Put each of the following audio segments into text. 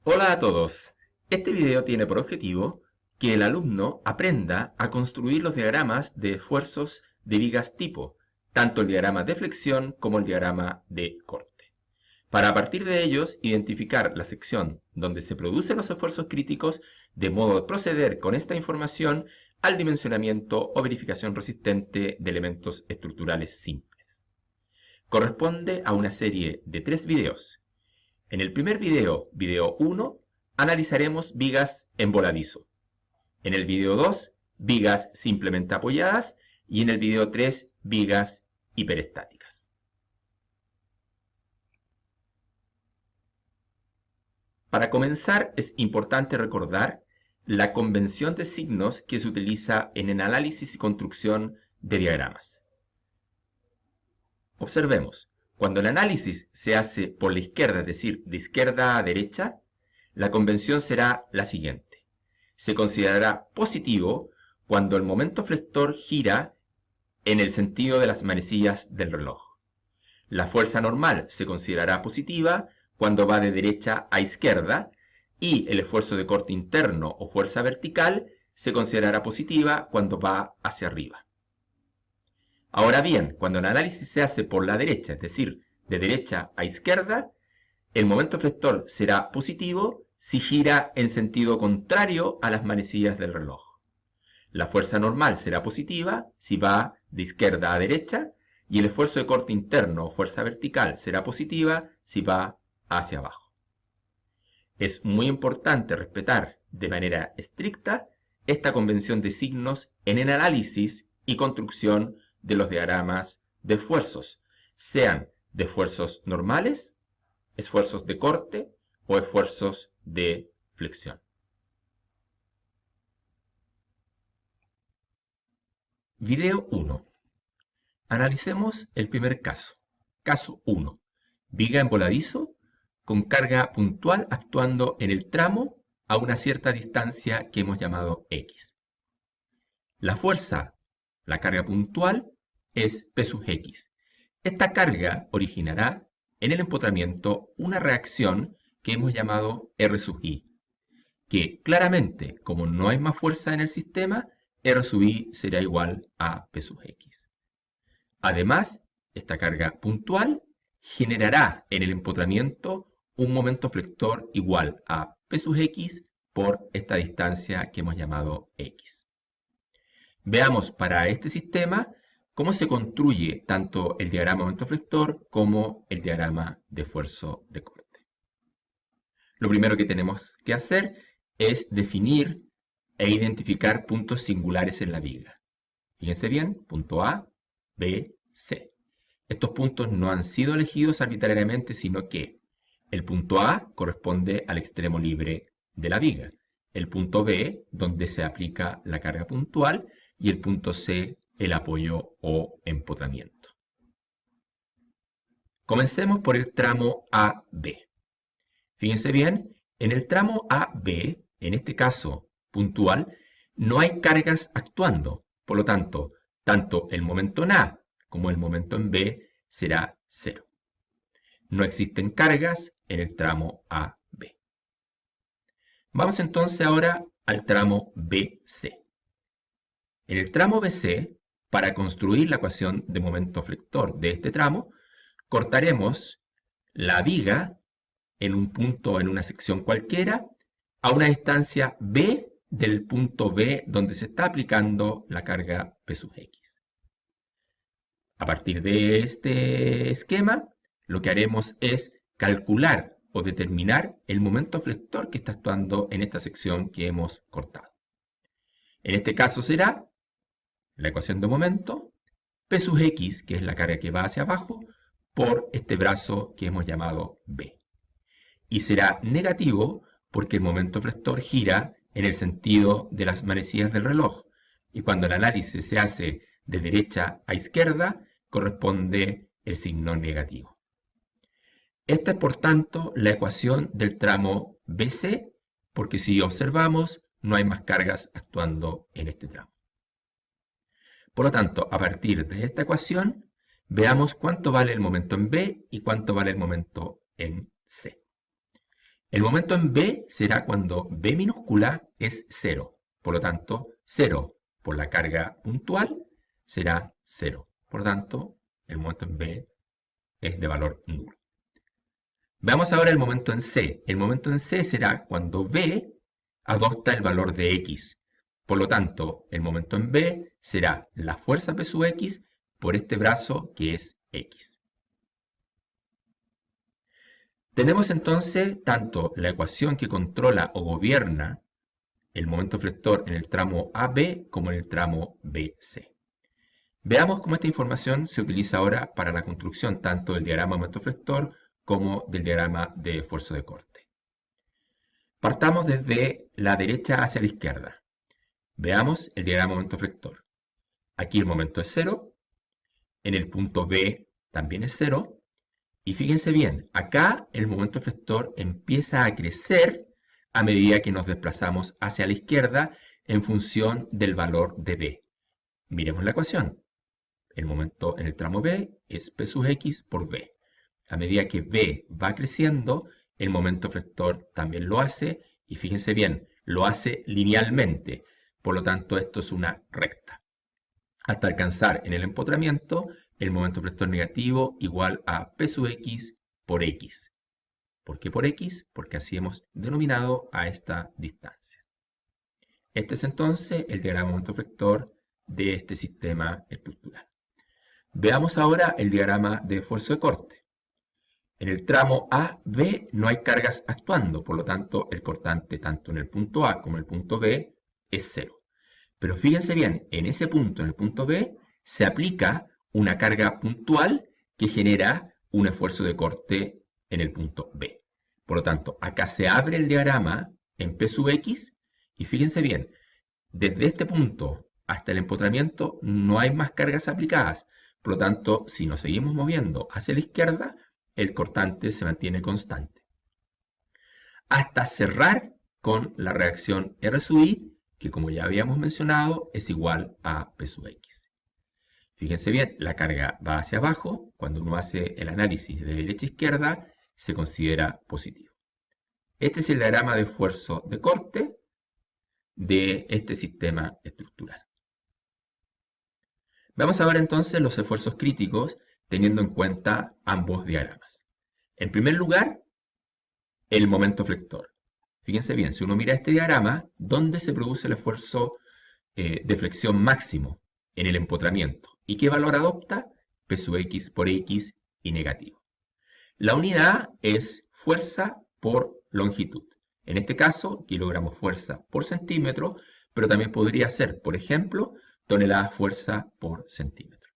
Hola a todos. Este video tiene por objetivo que el alumno aprenda a construir los diagramas de esfuerzos de vigas tipo, tanto el diagrama de flexión como el diagrama de corte. Para a partir de ellos identificar la sección donde se producen los esfuerzos críticos, de modo de proceder con esta información al dimensionamiento o verificación resistente de elementos estructurales simples. Corresponde a una serie de 3 videos. En el primer video, video 1, analizaremos vigas en voladizo. En el video 2, vigas simplemente apoyadas. Y en el video 3, vigas hiperestáticas. Para comenzar, es importante recordar la convención de signos que se utiliza en el análisis y construcción de diagramas. Observemos. Cuando el análisis se hace por la izquierda, es decir, de izquierda a derecha, la convención será la siguiente. Se considerará positivo cuando el momento flector gira en el sentido de las manecillas del reloj. La fuerza normal se considerará positiva cuando va de derecha a izquierda y el esfuerzo de corte interno o fuerza vertical se considerará positiva cuando va hacia arriba. Ahora bien, cuando el análisis se hace por la derecha, es decir, de derecha a izquierda, el momento flector será positivo si gira en sentido contrario a las manecillas del reloj. La fuerza normal será positiva si va de izquierda a derecha y el esfuerzo de corte interno o fuerza vertical será positiva si va hacia abajo. Es muy importante respetar de manera estricta esta convención de signos en el análisis y construcción de los diagramas de esfuerzos, sean de esfuerzos normales, esfuerzos de corte o esfuerzos de flexión. Video 1. Analicemos el primer caso. Caso 1. Viga en voladizo con carga puntual actuando en el tramo a una cierta distancia que hemos llamado X. La fuerza, la carga puntual, es P sub X. Esta carga originará en el empotramiento una reacción que hemos llamado R sub I, que claramente, como no hay más fuerza en el sistema, R sub I será igual a P sub X. Además, esta carga puntual generará en el empotramiento un momento flector igual a P sub X por esta distancia que hemos llamado X. Veamos para este sistema cómo se construye tanto el diagrama de momento flector como el diagrama de esfuerzo de corte. Lo primero que tenemos que hacer es definir e identificar puntos singulares en la viga. Fíjense bien, punto A, B, C. Estos puntos no han sido elegidos arbitrariamente, sino que el punto A corresponde al extremo libre de la viga, el punto B, donde se aplica la carga puntual, y el punto C, el apoyo o empotramiento. Comencemos por el tramo AB. Fíjense bien, en el tramo AB, en este caso puntual, no hay cargas actuando. Por lo tanto, tanto el momento en A como el momento en B será 0. No existen cargas en el tramo AB. Vamos entonces ahora al tramo BC. En el tramo BC, para construir la ecuación de momento flector de este tramo, cortaremos la viga en un punto, en una sección cualquiera, a una distancia B del punto B donde se está aplicando la carga P sub X. A partir de este esquema, lo que haremos es calcular o determinar el momento flector que está actuando en esta sección que hemos cortado. En este caso será la ecuación de momento, P sub X, que es la carga que va hacia abajo, por este brazo que hemos llamado B. Y será negativo porque el momento flector gira en el sentido de las manecillas del reloj. Y cuando el análisis se hace de derecha a izquierda, corresponde el signo negativo. Esta es, por tanto, la ecuación del tramo BC, porque si observamos, no hay más cargas actuando en este tramo. Por lo tanto, a partir de esta ecuación, veamos cuánto vale el momento en B y cuánto vale el momento en C. El momento en B será cuando B minúscula es 0. Por lo tanto, 0 por la carga puntual será 0. Por lo tanto, el momento en B es de valor nulo. Veamos ahora el momento en C. El momento en C será cuando B adopta el valor de X. Por lo tanto, el momento en B será la fuerza P sub X por este brazo que es X. Tenemos entonces tanto la ecuación que controla o gobierna el momento flector en el tramo AB como en el tramo BC. Veamos cómo esta información se utiliza ahora para la construcción tanto del diagrama de momento flector como del diagrama de esfuerzo de corte. Partamos desde la derecha hacia la izquierda. Veamos el diagrama de momento flector. Aquí el momento es 0, en el punto B también es 0, y fíjense bien, acá el momento flector empieza a crecer a medida que nos desplazamos hacia la izquierda en función del valor de B. Miremos la ecuación. El momento en el tramo B es P sub X por B. A medida que B va creciendo, el momento flector también lo hace, y fíjense bien, lo hace linealmente. Por lo tanto, esto es una recta. Hasta alcanzar en el empotramiento el momento flector negativo igual a P sub X por X. ¿Por qué por X? Porque así hemos denominado a esta distancia. Este es entonces el diagrama de momento flector de este sistema estructural. Veamos ahora el diagrama de esfuerzo de corte. En el tramo AB no hay cargas actuando, por lo tanto el cortante tanto en el punto A como en el punto B es 0. Pero fíjense bien, en ese punto, en el punto B, se aplica una carga puntual que genera un esfuerzo de corte en el punto B. Por lo tanto, acá se abre el diagrama en P sub X y fíjense bien, desde este punto hasta el empotramiento no hay más cargas aplicadas. Por lo tanto, si nos seguimos moviendo hacia la izquierda, el cortante se mantiene constante. Hasta cerrar con la reacción R sub I, que como ya habíamos mencionado, es igual a P sub X. Fíjense bien, la carga va hacia abajo. Cuando uno hace el análisis de derecha a izquierda, se considera positivo. Este es el diagrama de esfuerzo de corte de este sistema estructural. Vamos a ver entonces los esfuerzos críticos teniendo en cuenta ambos diagramas. En primer lugar, el momento flector. Fíjense bien, si uno mira este diagrama, ¿dónde se produce el esfuerzo de flexión máximo? En el empotramiento. ¿Y qué valor adopta? P sub X por X y negativo. La unidad es fuerza por longitud. En este caso, kilogramos fuerza por centímetro, pero también podría ser, por ejemplo, toneladas fuerza por centímetro.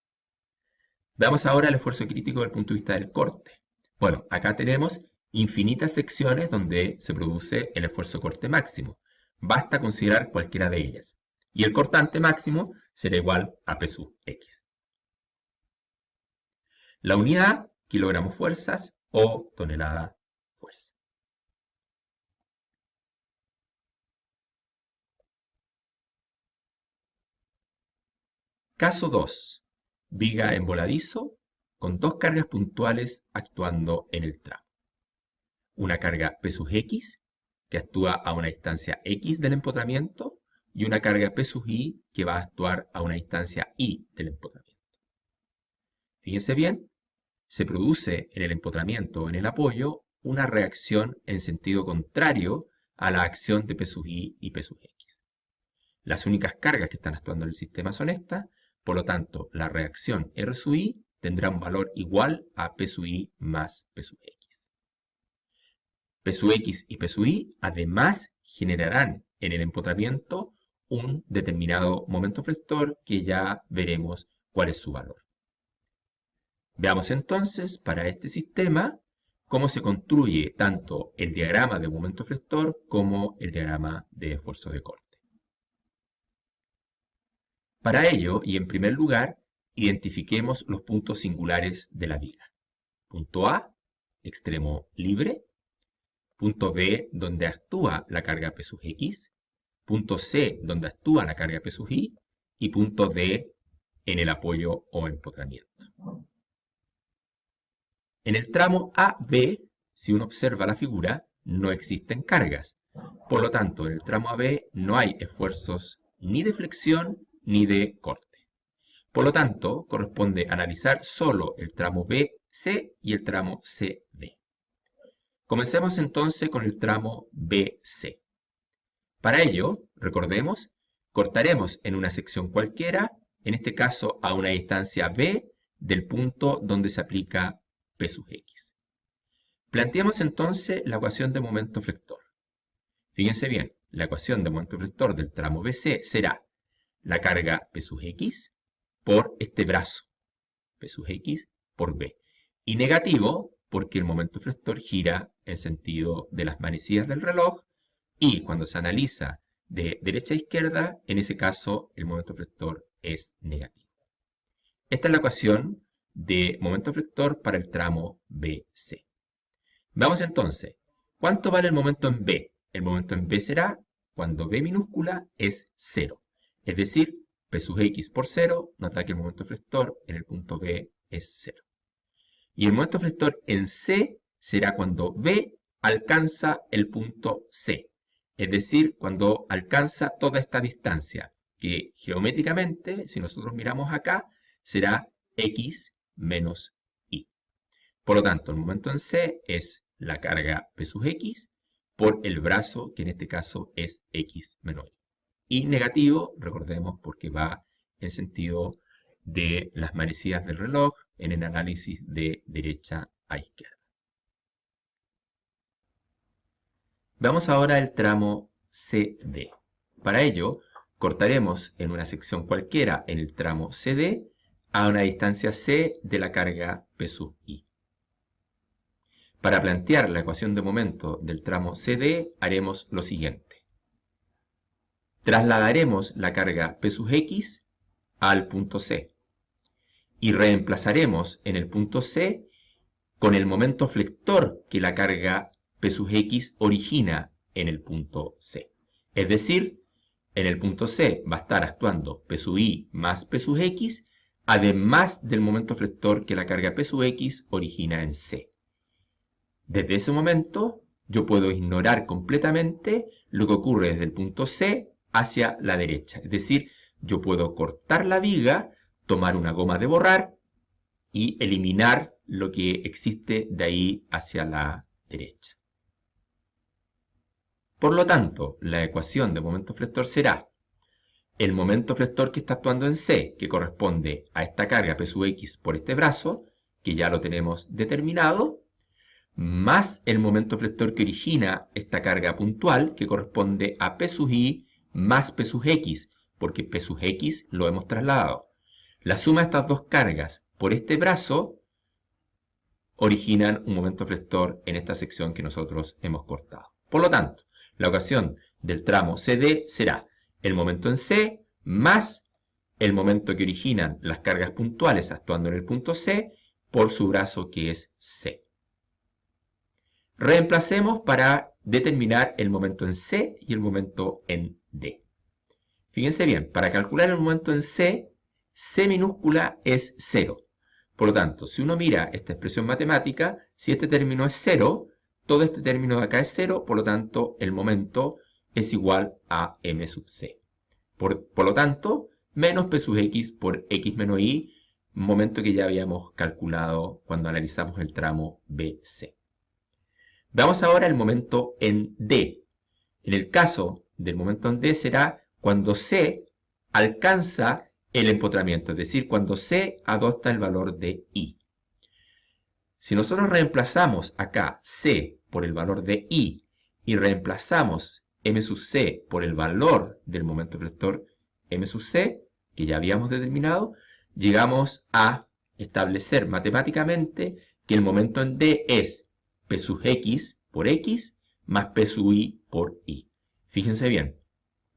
Veamos ahora el esfuerzo crítico desde el punto de vista del corte. Bueno, acá tenemos infinitas secciones donde se produce el esfuerzo corte máximo. Basta considerar cualquiera de ellas. Y el cortante máximo será igual a P sub X. La unidad, kilogramos fuerzas o tonelada fuerza. Caso 2. Viga en voladizo con dos cargas puntuales actuando en el tramo. Una carga P sub X que actúa a una distancia X del empotramiento y una carga P sub I que va a actuar a una distancia Y del empotramiento. Fíjense bien, se produce en el empotramiento o en el apoyo una reacción en sentido contrario a la acción de P sub I y P sub X. Las únicas cargas que están actuando en el sistema son estas, por lo tanto, la reacción R sub I tendrá un valor igual a P sub I más P sub X. P sub X y P sub I además generarán en el empotramiento un determinado momento flector que ya veremos cuál es su valor. Veamos entonces para este sistema cómo se construye tanto el diagrama de momento flector como el diagrama de esfuerzo de corte. Para ello, y en primer lugar, identifiquemos los puntos singulares de la viga. Punto A, extremo libre. Punto B, donde actúa la carga P sub X. Punto C, donde actúa la carga P sub I. Y punto D, en el apoyo o empotramiento. En el tramo AB, si uno observa la figura, no existen cargas. Por lo tanto, en el tramo AB no hay esfuerzos ni de flexión ni de corte. Por lo tanto, corresponde analizar solo el tramo BC y el tramo CD. Comencemos entonces con el tramo BC. Para ello, recordemos, cortaremos en una sección cualquiera, en este caso a una distancia B del punto donde se aplica P sub X. Planteamos entonces la ecuación de momento flector. Fíjense bien, la ecuación de momento flector del tramo BC será la carga P sub X por este brazo, P sub X por B. Y negativo porque el momento flector gira en sentido de las manecillas del reloj y cuando se analiza de derecha a izquierda, en ese caso el momento flector es negativo. Esta es la ecuación de momento flector para el tramo BC. Veamos entonces, ¿cuánto vale el momento en B? El momento en B será cuando B minúscula es 0. Es decir, P sub X por 0 nos da que el momento flector en el punto B es 0. Y el momento flector en C será cuando B alcanza el punto C. Es decir, cuando alcanza toda esta distancia, que geométricamente, si nosotros miramos acá, será X menos Y. Por lo tanto, el momento en C es la carga P sub X por el brazo, que en este caso es X menos Y. Y negativo, recordemos, porque va en sentido de las manecillas del reloj en el análisis de derecha a izquierda. Veamos ahora el tramo CD. Para ello, cortaremos en una sección cualquiera en el tramo CD a una distancia C de la carga P sub I. Para plantear la ecuación de momento del tramo CD haremos lo siguiente. Trasladaremos la carga P sub X al punto C y reemplazaremos en el punto C con el momento flector que la carga P sub X origina en el punto C. Es decir, en el punto C va a estar actuando P sub I más P sub X, además del momento flector que la carga P sub X origina en C. Desde ese momento, yo puedo ignorar completamente lo que ocurre desde el punto C hacia la derecha. Es decir, yo puedo cortar la viga, tomar una goma de borrar y eliminar lo que existe de ahí hacia la derecha. Por lo tanto, la ecuación de momento flector será el momento flector que está actuando en C, que corresponde a esta carga P sub X por este brazo, que ya lo tenemos determinado, más el momento flector que origina esta carga puntual, que corresponde a P sub I más P sub X, porque P sub X lo hemos trasladado. La suma de estas dos cargas por este brazo originan un momento flector en esta sección que nosotros hemos cortado. Por lo tanto, la ecuación del tramo CD será el momento en C más el momento que originan las cargas puntuales actuando en el punto C por su brazo que es C. Reemplacemos para determinar el momento en C y el momento en D. Fíjense bien, para calcular el momento en C, C minúscula es 0. Por lo tanto, si uno mira esta expresión matemática, si este término es 0, todo este término de acá es 0, por lo tanto, el momento es igual a m sub c. Por lo tanto, menos p sub x por x menos y, momento que ya habíamos calculado cuando analizamos el tramo BC. Veamos ahora el momento en D. En el caso del momento en D será cuando C alcanza el empotramiento, es decir, cuando C adopta el valor de I. Si nosotros reemplazamos acá C por el valor de I y reemplazamos m sub c por el valor del momento flector m sub c, que ya habíamos determinado, llegamos a establecer matemáticamente que el momento en D es p sub x por x más p sub i por i. Fíjense bien,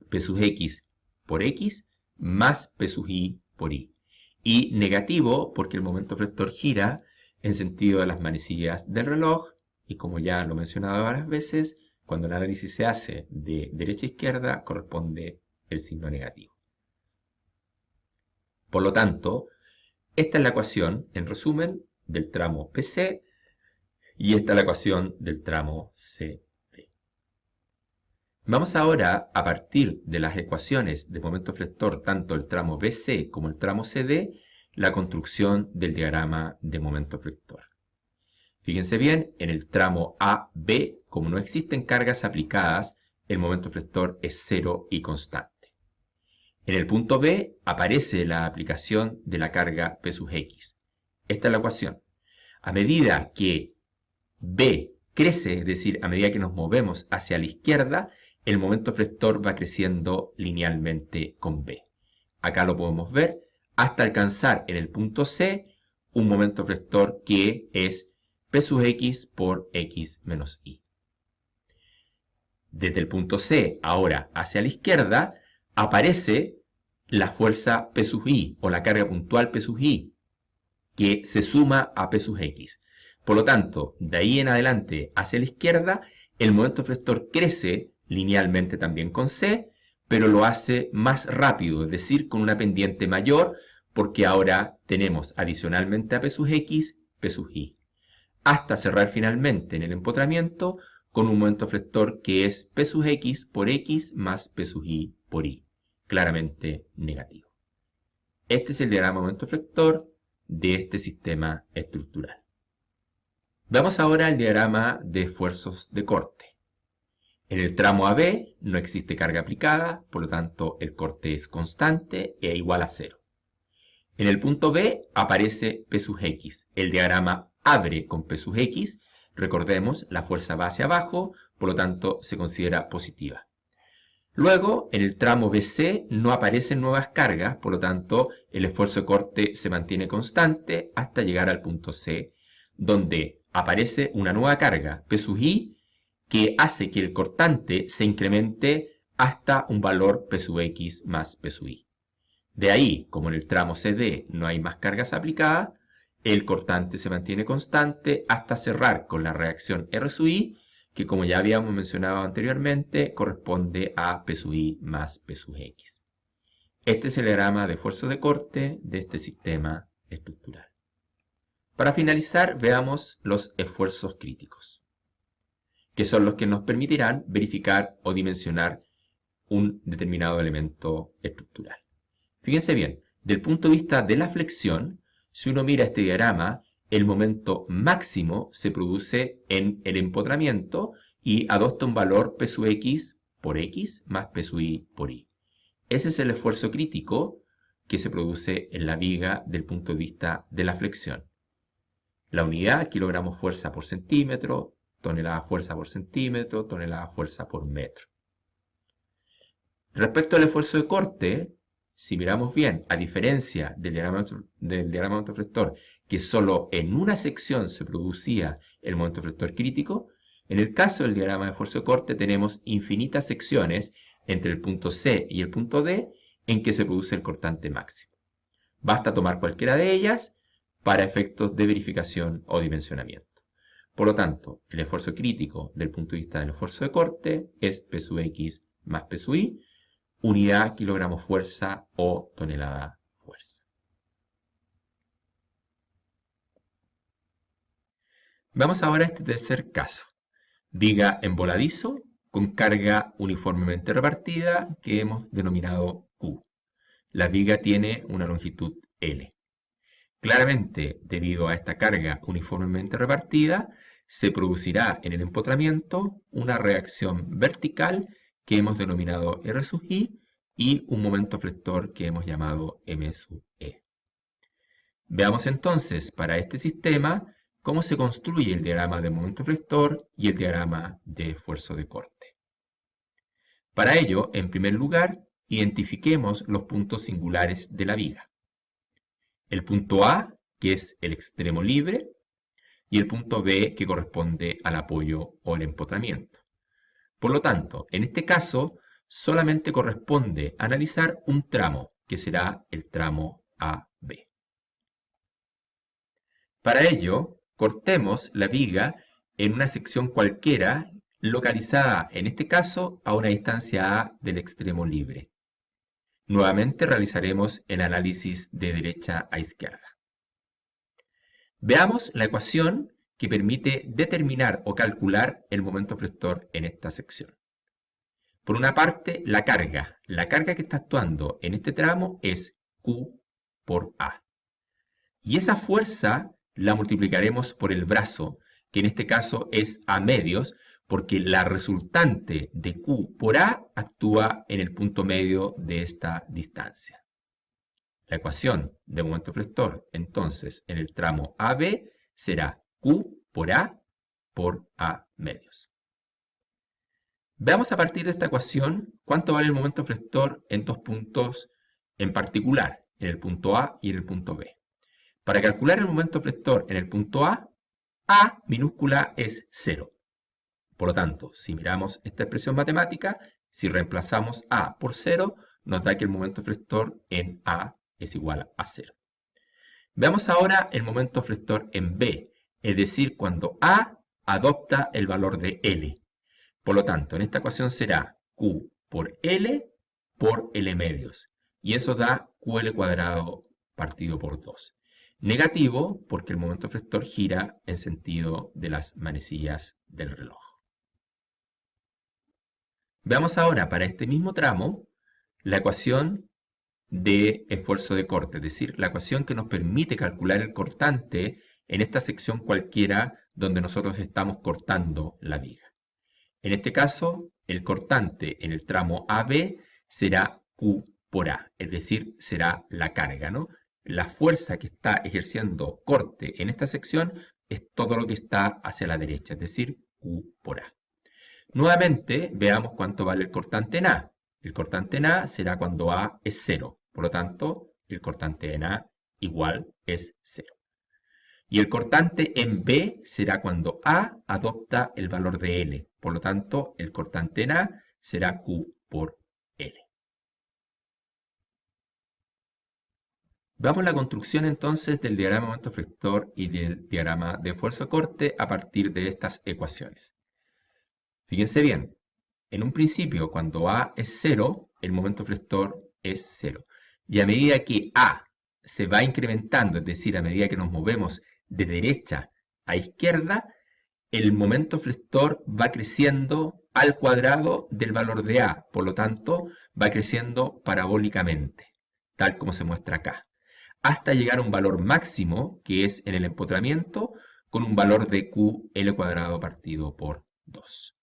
p sub x por x más p sub i por i. Y negativo porque el momento flector gira en sentido de las manecillas del reloj, y como ya lo he mencionado varias veces, cuando el análisis se hace de derecha a izquierda, corresponde el signo negativo. Por lo tanto, esta es la ecuación, en resumen, del tramo PC, y esta es la ecuación del tramo CD. Vamos ahora, a partir de las ecuaciones de momento flector, tanto el tramo BC como el tramo CD, la construcción del diagrama de momento flector. Fíjense bien, en el tramo AB, como no existen cargas aplicadas, el momento flector es cero y constante. En el punto B aparece la aplicación de la carga P sub X. Esta es la ecuación. A medida que B crece, es decir, a medida que nos movemos hacia la izquierda, el momento flector va creciendo linealmente con B. Acá lo podemos ver hasta alcanzar en el punto C un momento flector que es P sub X por X menos Y. Desde el punto C ahora hacia la izquierda aparece la fuerza P sub I o la carga puntual P sub I que se suma a P sub X. Por lo tanto, de ahí en adelante hacia la izquierda, el momento flector crece linealmente también con C, pero lo hace más rápido, es decir, con una pendiente mayor, porque ahora tenemos adicionalmente a P sub X, P sub I, hasta cerrar finalmente en el empotramiento con un momento flector que es P sub X por X más P sub I por Y, claramente negativo. Este es el diagrama de momento flector de este sistema estructural. Veamos ahora el diagrama de esfuerzos de corte. En el tramo AB no existe carga aplicada, por lo tanto el corte es constante e igual a 0. En el punto B aparece P sub X. El diagrama abre con P sub X. Recordemos, la fuerza va hacia abajo, por lo tanto se considera positiva. Luego, en el tramo BC no aparecen nuevas cargas, por lo tanto el esfuerzo de corte se mantiene constante hasta llegar al punto C, donde aparece una nueva carga, P sub I, que hace que el cortante se incremente hasta un valor P sub X más P sub I. De ahí, como en el tramo CD no hay más cargas aplicadas, el cortante se mantiene constante hasta cerrar con la reacción R sub I, que como ya habíamos mencionado anteriormente, corresponde a P sub I más P sub X. Este es el diagrama de esfuerzo de corte de este sistema estructural. Para finalizar, veamos los esfuerzos críticos, que son los que nos permitirán verificar o dimensionar un determinado elemento estructural. Fíjense bien, del punto de vista de la flexión, si uno mira este diagrama, el momento máximo se produce en el empotramiento y adopta un valor P sub X por X más P sub I por Y. Ese es el esfuerzo crítico que se produce en la viga del punto de vista de la flexión. La unidad, kilogramos fuerza por centímetro, tonelada fuerza por centímetro, tonelada fuerza por metro. Respecto al esfuerzo de corte, si miramos bien, a diferencia del diagrama de momento flector, que solo en una sección se producía el momento flector crítico, en el caso del diagrama de esfuerzo de corte tenemos infinitas secciones entre el punto C y el punto D en que se produce el cortante máximo. Basta tomar cualquiera de ellas para efectos de verificación o dimensionamiento. Por lo tanto, el esfuerzo crítico del punto de vista del esfuerzo de corte es P sub X más P sub I, unidad kilogramo fuerza o tonelada fuerza. Vamos ahora a este tercer caso. Viga en voladizo con carga uniformemente repartida que hemos denominado Q. La viga tiene una longitud L. Claramente, debido a esta carga uniformemente repartida, se producirá en el empotramiento una reacción vertical que hemos denominado R sub I y un momento flector que hemos llamado M sub E. Veamos entonces para este sistema cómo se construye el diagrama de momento flector y el diagrama de esfuerzo de corte. Para ello, en primer lugar, identifiquemos los puntos singulares de la viga. El punto A, que es el extremo libre, y el punto B, que corresponde al apoyo o el empotramiento. Por lo tanto, en este caso, solamente corresponde analizar un tramo, que será el tramo AB. Para ello, cortemos la viga en una sección cualquiera, localizada en este caso a una distancia A del extremo libre. Nuevamente realizaremos el análisis de derecha a izquierda. Veamos la ecuación que permite determinar o calcular el momento flector en esta sección. Por una parte, la carga. La carga que está actuando en este tramo es Q por A. Y esa fuerza la multiplicaremos por el brazo, que en este caso es A medios, porque la resultante de Q por A actúa en el punto medio de esta distancia. La ecuación de momento flector, entonces, en el tramo AB será Q por A medios. Veamos a partir de esta ecuación cuánto vale el momento flector en dos puntos en particular, en el punto A y en el punto B. Para calcular el momento flector en el punto A minúscula es 0. Por lo tanto, si miramos esta expresión matemática, si reemplazamos A por 0, nos da que el momento flector en A es igual a 0. Veamos ahora el momento flector en B, es decir, cuando A adopta el valor de L. Por lo tanto, en esta ecuación será Q por L medios. Y eso da QL cuadrado partido por 2. Negativo porque el momento flector gira en sentido de las manecillas del reloj. Veamos ahora para este mismo tramo la ecuación de esfuerzo de corte, es decir, la ecuación que nos permite calcular el cortante en esta sección cualquiera donde nosotros estamos cortando la viga. En este caso, el cortante en el tramo AB será Q por A, es decir, será la carga, ¿no? La fuerza que está ejerciendo corte en esta sección es todo lo que está hacia la derecha, es decir, Q por A. Nuevamente, veamos cuánto vale el cortante en A. El cortante en A será cuando A es 0, por lo tanto, el cortante en A igual es 0. Y el cortante en B será cuando A adopta el valor de L. Por lo tanto, el cortante en A será Q por L. Veamos la construcción entonces del diagrama de momento flector y del diagrama de esfuerzo de corte a partir de estas ecuaciones. Fíjense bien, en un principio cuando A es 0, el momento flector es 0. Y a medida que A se va incrementando, es decir, a medida que nos movemos de derecha a izquierda, el momento flector va creciendo al cuadrado del valor de A, por lo tanto va creciendo parabólicamente, tal como se muestra acá, hasta llegar a un valor máximo, que es en el empotramiento, con un valor de QL cuadrado partido por 2.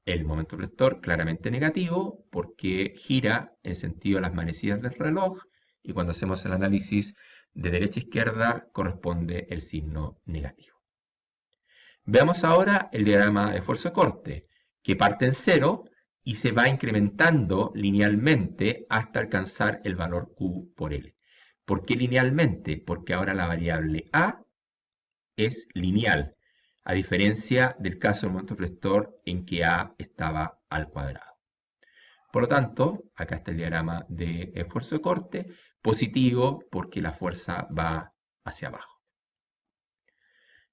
El momento flector claramente negativo, porque gira en sentido de las manecillas del reloj, y cuando hacemos el análisis de derecha a izquierda corresponde el signo negativo. Veamos ahora el diagrama de esfuerzo de corte, que parte en 0 y se va incrementando linealmente hasta alcanzar el valor Q por L. ¿Por qué linealmente? Porque ahora la variable A es lineal, a diferencia del caso del momento flector en que A estaba al cuadrado. Por lo tanto, acá está el diagrama de esfuerzo de corte, positivo porque la fuerza va hacia abajo.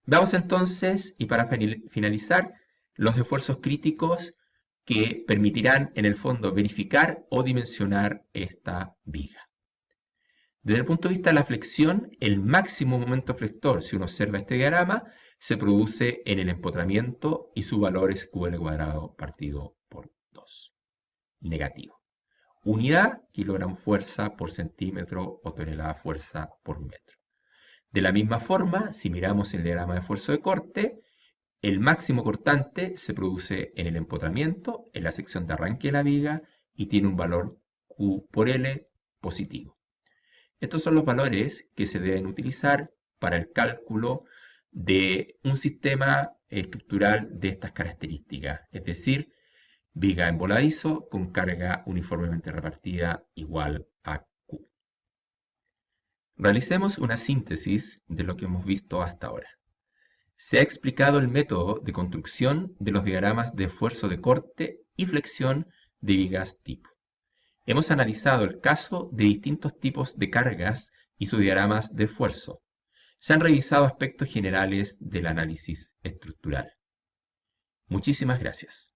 Veamos entonces, y para finalizar, los esfuerzos críticos que permitirán en el fondo verificar o dimensionar esta viga. Desde el punto de vista de la flexión, el máximo momento flector, si uno observa este diagrama, se produce en el empotramiento y su valor es QL cuadrado partido por 2. Negativo. Unidad, kilogramo fuerza por centímetro o tonelada fuerza por metro. De la misma forma, si miramos el diagrama de esfuerzo de corte, el máximo cortante se produce en el empotramiento, en la sección de arranque de la viga, y tiene un valor Q por L positivo. Estos son los valores que se deben utilizar para el cálculo de un sistema estructural de estas características, es decir, viga en voladizo con carga uniformemente repartida igual a Q. Realicemos una síntesis de lo que hemos visto hasta ahora. Se ha explicado el método de construcción de los diagramas de esfuerzo de corte y flexión de vigas tipo. Hemos analizado el caso de distintos tipos de cargas y sus diagramas de esfuerzo. Se han revisado aspectos generales del análisis estructural. Muchísimas gracias.